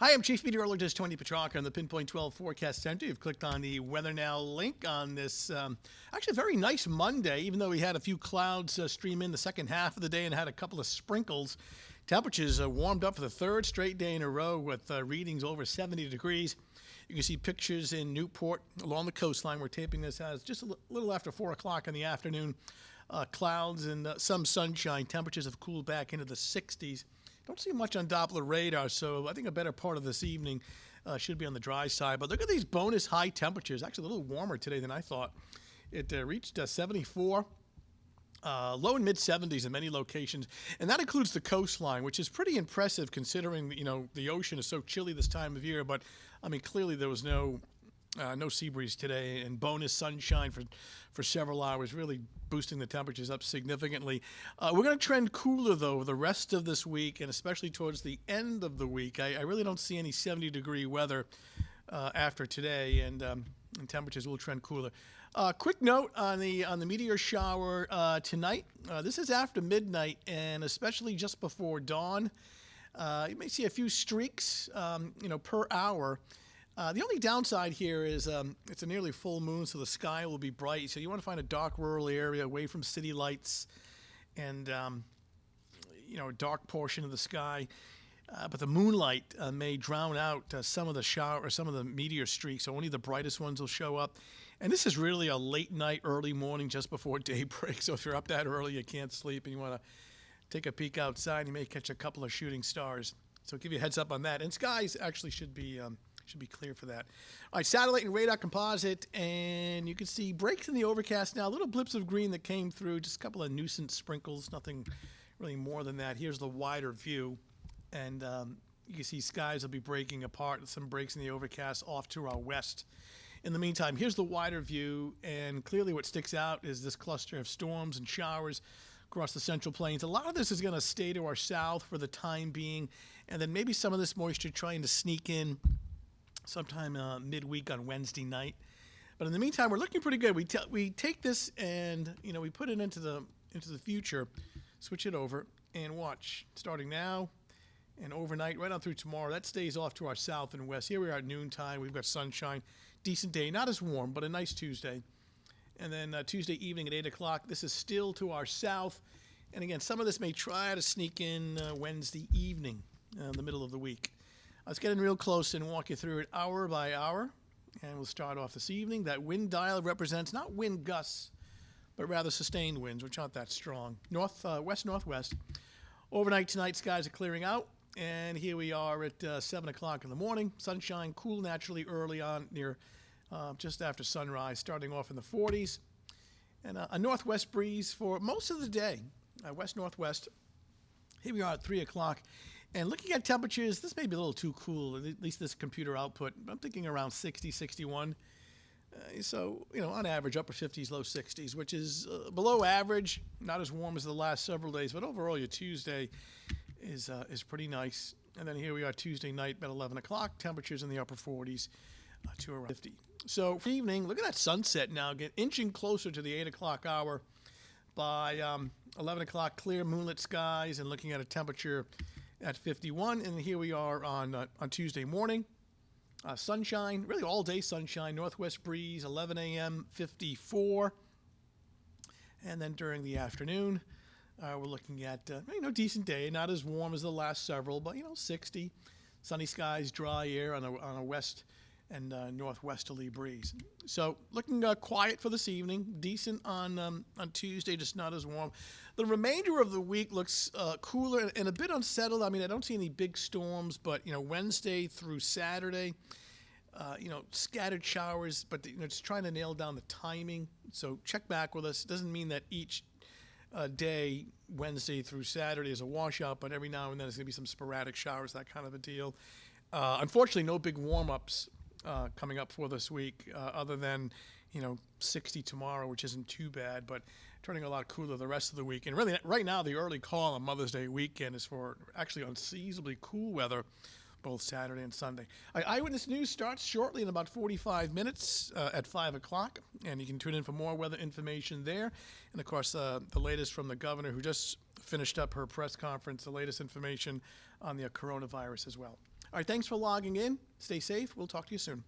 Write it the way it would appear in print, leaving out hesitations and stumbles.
Hi, I'm Chief Meteorologist Tony Petrarca on the Pinpoint 12 Forecast Center. You've clicked on the Weather Now link on this actually very nice Monday, even though we had a few clouds stream in the second half of the day and had a couple of sprinkles. Temperatures warmed up for the third straight day in a row with readings over 70 degrees. You can see pictures in Newport along the coastline. We're taping this as just a little after 4 o'clock in the afternoon. Clouds and some sunshine. Temperatures have cooled back into the 60s. Don't see much on Doppler radar, so I think a better part of this evening should be on the dry side. But look at these bonus high temperatures. Actually, a little warmer today than I thought. It reached 74, low and mid 70s in many locations, and that includes the coastline, which is pretty impressive considering the ocean is so chilly this time of year. But I mean, clearly there was no sea breeze today, and bonus sunshine for several hours, really boosting the temperatures up significantly. We're going to trend cooler, though, the rest of this week, and especially towards the end of the week. I really don't see any 70-degree weather after today, and temperatures will trend cooler. Quick note on the meteor shower tonight. This is after midnight, and especially just before dawn. You may see a few streaks, per hour. The only downside here is it's a nearly full moon, so the sky will be bright. So you want to find a dark rural area away from city lights and, a dark portion of the sky. But the moonlight may drown out some of the shower or some of the meteor streaks, so only the brightest ones will show up. And this is really a late night, early morning, just before daybreak. So if you're up that early, you can't sleep, and you want to take a peek outside, you may catch a couple of shooting stars. So I'll give you a heads up on that. And skies actually should be clear for that. All right, satellite and radar composite, and you can see breaks in the overcast now, little blips of green that came through, just a couple of nuisance sprinkles, nothing really more than that. Here's the wider view, and you can see skies will be breaking apart, some breaks in the overcast off to our west. In the meantime, here's the wider view, and clearly what sticks out is this cluster of storms and showers across the Central Plains. A lot of this is going to stay to our south for the time being, and then maybe some of this moisture trying to sneak in sometime midweek on Wednesday night. But in the meantime, we're looking pretty good. We take this and we put it into the future, switch it over, and watch. Starting now and overnight, right on through tomorrow, that stays off to our south and west. Here we are at noontime. We've got sunshine, decent day, not as warm, but a nice Tuesday. And then Tuesday evening at 8 o'clock, this is still to our south. And again, some of this may try to sneak in Wednesday evening, the middle of the week. Let's get in real close and walk you through it hour by hour. And we'll start off this evening. That wind dial represents not wind gusts, but rather sustained winds, which aren't that strong. West-northwest. Overnight tonight, skies are clearing out. And here we are at 7 o'clock in the morning. Sunshine, cool naturally early on near just after sunrise, starting off in the 40s. And a northwest breeze for most of the day. West-northwest. Here we are at 3 o'clock. And looking at temperatures, this may be a little too cool, at least this computer output. I'm thinking around 60, 61. So, on average, upper 50s, low 60s, which is below average, not as warm as the last several days. But overall, your Tuesday is pretty nice. And then here we are Tuesday night at 11 o'clock, temperatures in the upper 40s to around 50. So for evening, look at that sunset now, inching closer to the 8 o'clock hour. By 11 o'clock, clear moonlit skies, and looking at a temperature at 51, and here we are on Tuesday morning. Sunshine, really all day sunshine, northwest breeze, 11 a.m., 54. And then during the afternoon, we're looking at, decent day, not as warm as the last several, but, 60. Sunny skies, dry air on a west and northwesterly breeze. So looking quiet for this evening, decent on Tuesday, just not as warm. The remainder of the week looks cooler and a bit unsettled. I mean, I don't see any big storms, but Wednesday through Saturday, scattered showers, but just trying to nail down the timing. So check back with us. It doesn't mean that each day, Wednesday through Saturday, is a washout, but every now and then there's going to be some sporadic showers, that kind of a deal. Unfortunately, no big warm-ups coming up for this week, other than 60 tomorrow, which isn't too bad, but turning a lot cooler the rest of the week. And really, right now, the early call on Mother's Day weekend is for actually unseasonably cool weather, both Saturday and Sunday. Eyewitness News starts shortly in about 45 minutes at 5 o'clock, and you can tune in for more weather information there. And, of course, the latest from the governor, who just finished up her press conference, the latest information on the coronavirus as well. All right, thanks for logging in. Stay safe. We'll talk to you soon.